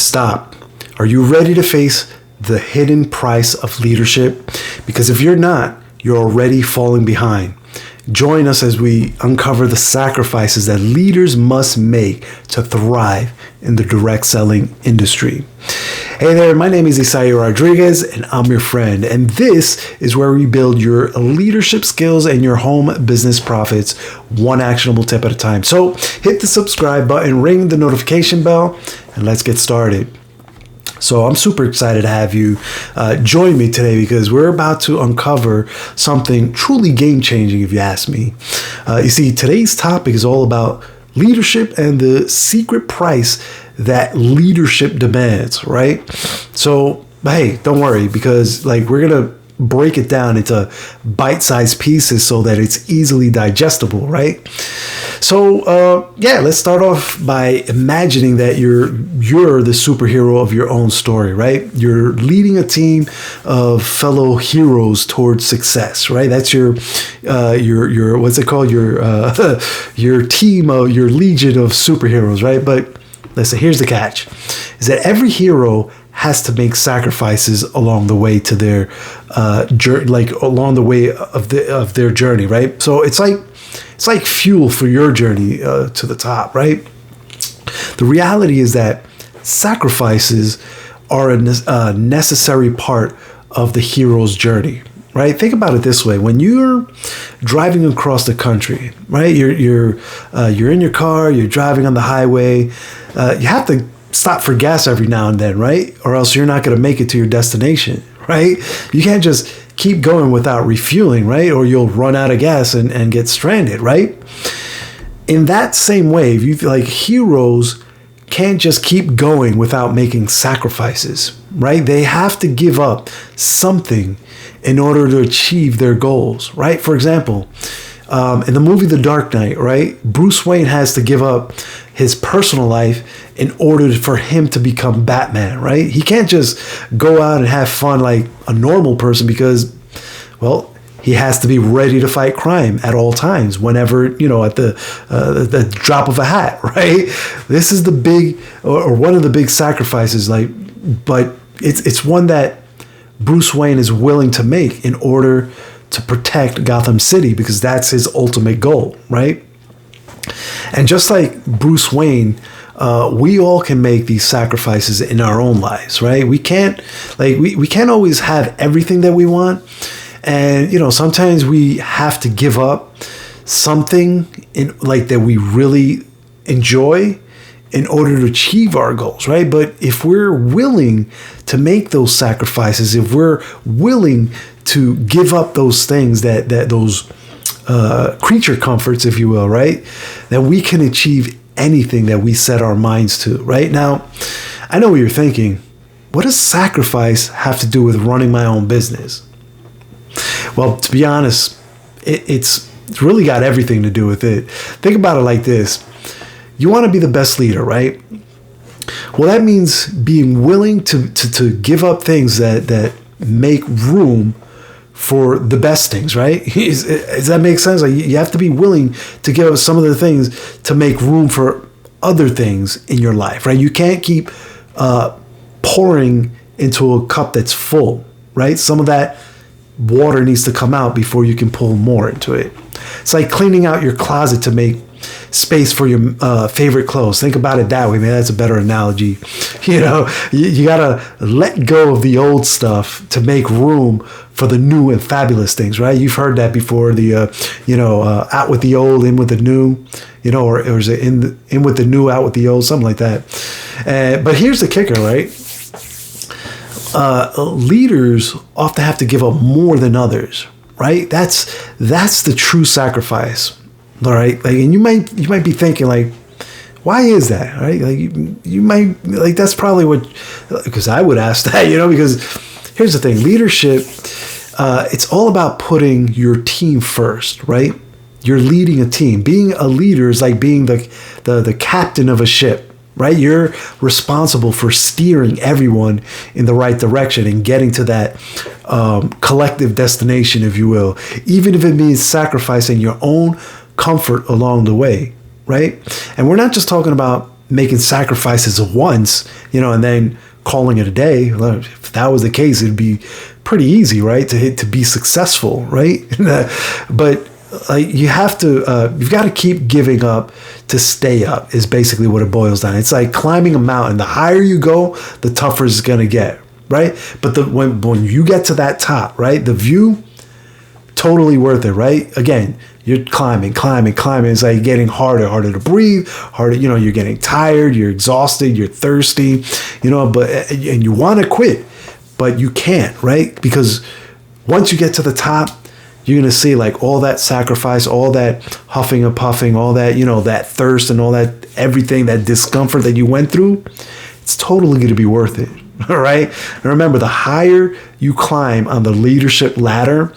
stop. Are you ready to face the hidden price of leadership? Because if you're not, you're already falling behind. Join us as we uncover the sacrifices that leaders must make to thrive in the direct selling industry. Hey there, my name is Isaiah Rodriguez, and I'm your friend. And this is where we build your leadership skills and your home business profits one actionable tip at a time. So hit the subscribe button, ring the notification bell, and let's get started. So I'm super excited to have you join me today because we're about to uncover something truly game-changing, if you ask me. You see, today's topic is all about leadership and the secret price that leadership demands, right? So, hey, don't worry, because we're gonna break it down into bite-sized pieces so that it's easily digestible, right? So, let's start off by imagining that you're the superhero of your own story, right? You're leading a team of fellow heroes towards success, right? That's your what's it called? Your team, your legion of superheroes, right? But listen, here's the catch: is that every hero has to make sacrifices along the way to their along the way of their journey, right? So it's like fuel for your journey to the top, right? The reality is that sacrifices are a necessary part of the hero's journey, right? Think about it this way: when you're driving across the country, right? You're in your car, you're driving on the highway. You have to stop for gas every now and then, right? Or else you're not going to make it to your destination, right? You can't just keep going without refueling, right? Or you'll run out of gas and get stranded, right? In that same way, heroes can't just keep going without making sacrifices, right? They have to give up something in order to achieve their goals, right? For example, in the movie The Dark Knight, right? Bruce Wayne has to give up his personal life in order for him to become Batman, right? He can't just go out and have fun like a normal person because, well, he has to be ready to fight crime at all times, whenever, at the drop of a hat, right? This is the big, or one of the big sacrifices, but it's one that Bruce Wayne is willing to make in order to protect Gotham City, because that's his ultimate goal, right? And just like Bruce Wayne, we all can make these sacrifices in our own lives, right? We can't we can't always have everything that we want. And, sometimes we have to give up something that we really enjoy in order to achieve our goals, right? But if we're willing to make those sacrifices, if we're willing to give up those things that those creature comforts, if you will, right? Then we can achieve anything that we set our minds to, right? Now, I know what you're thinking. What does sacrifice have to do with running my own business? Well, to be honest, it's really got everything to do with it. Think about it like this. You want to be the best leader, right? Well, that means being willing to give up things that make room for the best things, right? Does that make sense? You have to be willing to give up some of the things to make room for other things in your life, right? You can't keep pouring into a cup that's full, right? Some of that water needs to come out before you can pull more into it. It's like cleaning out your closet to make space for your favorite clothes. Think about it that way, man. That's a better analogy. You gotta let go of the old stuff to make room for the new and fabulous things, right? You've heard that before. The out with the old, in with the new, or is it in with the new, out with the old, something like that. But here's the kicker, right? Leaders often have to give up more than others, right? That's the true sacrifice. All right. And you might be thinking why is that? Right. You might that's probably because I would ask that, because here's the thing: leadership, it's all about putting your team first, right? You're leading a team. Being a leader is like being the captain of a ship, right? You're responsible for steering everyone in the right direction and getting to that collective destination, if you will, even if it means sacrificing your own comfort along the way, right? And we're not just talking about, making sacrifices once, and then calling it a day. If that was the case, it'd be pretty easy, right? To be successful, right? But you have to, you've got to keep giving up to stay up is basically what it boils down. It's like climbing a mountain. The higher you go, the tougher it's going to get, right? But when you get to that top, right, the view, totally worth it, right? Again, you're climbing. It's like getting harder to breathe, harder, you're getting tired, you're exhausted, you're thirsty, and you want to quit, but you can't, right? Because once you get to the top, you're going to see like all that sacrifice, all that huffing and puffing, all that, that thirst and all that, everything, that discomfort that you went through, it's totally going to be worth it. All right. And remember, the higher you climb on the leadership ladder,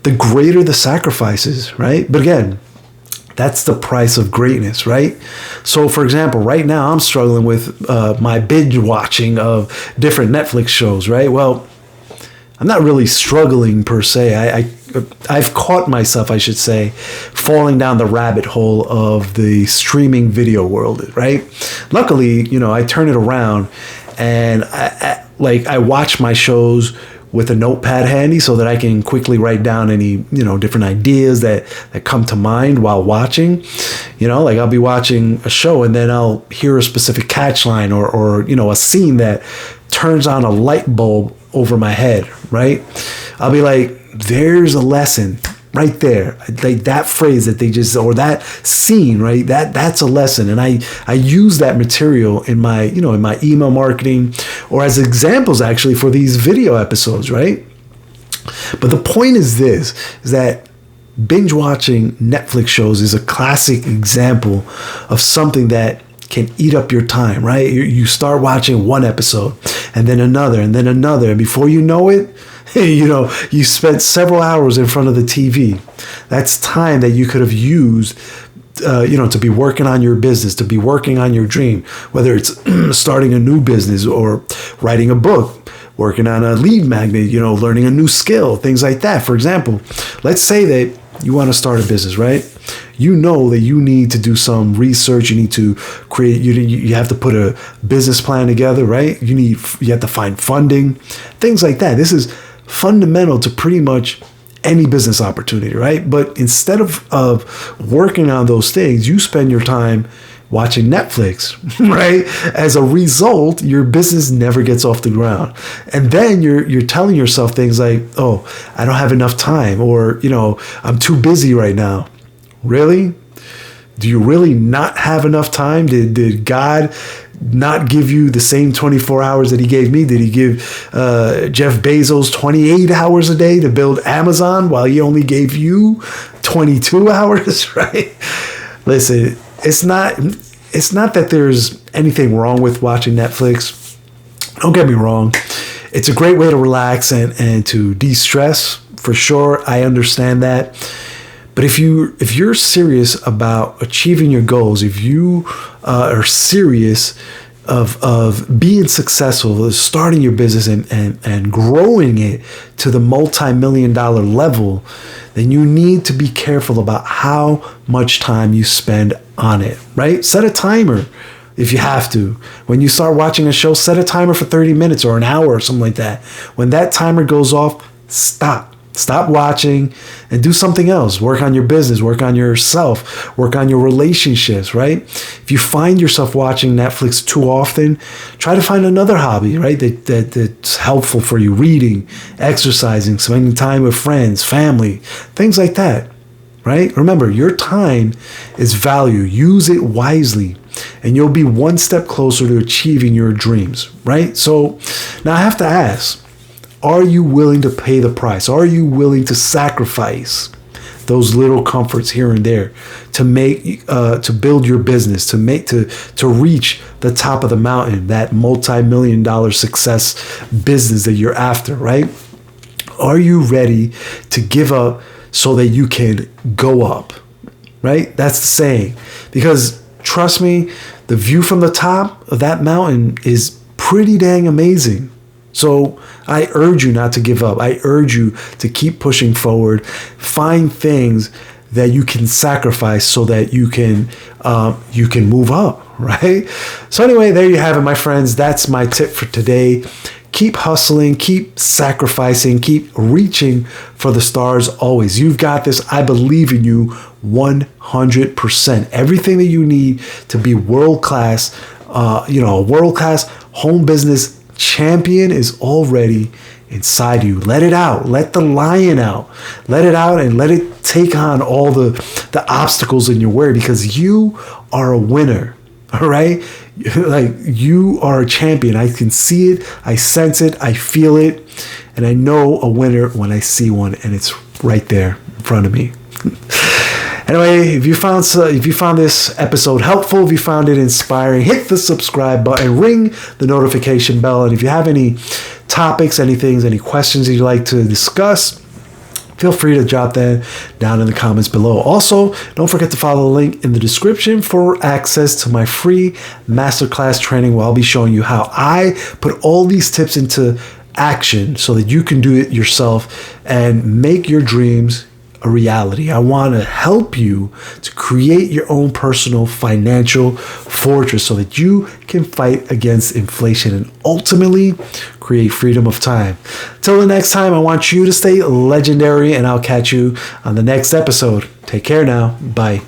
the greater the sacrifices, right? But again, that's the price of greatness, right? So for example, right now I'm struggling with my binge watching of different Netflix shows, right? Well, I'm not really struggling per se. I've caught myself, I should say, falling down the rabbit hole of the streaming video world, right? Luckily, I turn it around and I watch my shows with a notepad handy so that I can quickly write down any, different ideas that come to mind while watching. I'll be watching a show and then I'll hear a specific catchline or a scene that turns on a light bulb over my head, right? I'll be like, there's a lesson right there. Like that phrase that they just, or that scene, right? That's a lesson. And I use that material in my, in my email marketing or as examples actually for these video episodes, right? But the point is this, is that binge watching Netflix shows is a classic example of something that can eat up your time, right? You start watching one episode and then another and then another. And before you know it, you spent several hours in front of the TV. That's time that you could have used, to be working on your business, to be working on your dream, whether it's starting a new business or writing a book, working on a lead magnet, learning a new skill, things like that. For example, let's say that you want to start a business, right? You know that you need to do some research. You need to create, you have to put a business plan together, right? You have to find funding, things like that. This is fundamental to pretty much any business opportunity, right? But instead of working on those things, you spend your time watching Netflix, right? As a result, your business never gets off the ground. And then you're telling yourself things like, oh, I don't have enough time, or, I'm too busy right now. Really? Do you really not have enough time? Did God not give you the same 24 hours that he gave me? Did he give Jeff Bezos 28 hours a day to build Amazon while he only gave you 22 hours, right? Listen, it's not that there's anything wrong with watching Netflix. Don't get me wrong. It's a great way to relax and to de-stress, for sure. I understand that. But if you're serious about achieving your goals, if you are serious of being successful, starting your business and growing it to the multi-million-dollar level, then you need to be careful about how much time you spend on it, right? Set a timer if you have to. When you start watching a show, set a timer for 30 minutes or an hour or something like that. When that timer goes off, stop. Stop watching and do something else. Work on your business, work on yourself, work on your relationships, right? If you find yourself watching Netflix too often, try to find another hobby, right? That's helpful for you. Reading, exercising, spending time with friends, family, things like that, right? Remember, your time is value. Use it wisely and you'll be one step closer to achieving your dreams, right? So now I have to ask, are you willing to pay the price? Are you willing to sacrifice those little comforts here and there to build your business, to reach the top of the mountain, that multi-million-dollar success business that you're after, right? Are you ready to give up so that you can go up, right? That's the saying. Because trust me, the view from the top of that mountain is pretty dang amazing. So I urge you not to give up. I urge you to keep pushing forward. Find things that you can sacrifice so that you can move up, right? So anyway, there you have it, my friends. That's my tip for today. Keep hustling, keep sacrificing, keep reaching for the stars always. You've got this. I believe in you 100%. Everything that you need to be world-class, a world-class home business champion is already inside you. Let it out. Let the lion out. Let it out and let it take on all the obstacles in your way, because you are a winner. All right? Like, you are a champion. I can see it. I sense it. I feel it. And I know a winner when I see one, and it's right there in front of me. Anyway, if you found this episode helpful, if you found it inspiring, hit the subscribe button, ring the notification bell. And if you have any topics, any questions you'd like to discuss, feel free to drop that down in the comments below. Also, don't forget to follow the link in the description for access to my free masterclass training, where I'll be showing you how I put all these tips into action so that you can do it yourself and make your dreams a reality. I want to help you to create your own personal financial fortress so that you can fight against inflation and ultimately create freedom of time. Till the next time, I want you to stay legendary, and I'll catch you on the next episode. Take care now. Bye.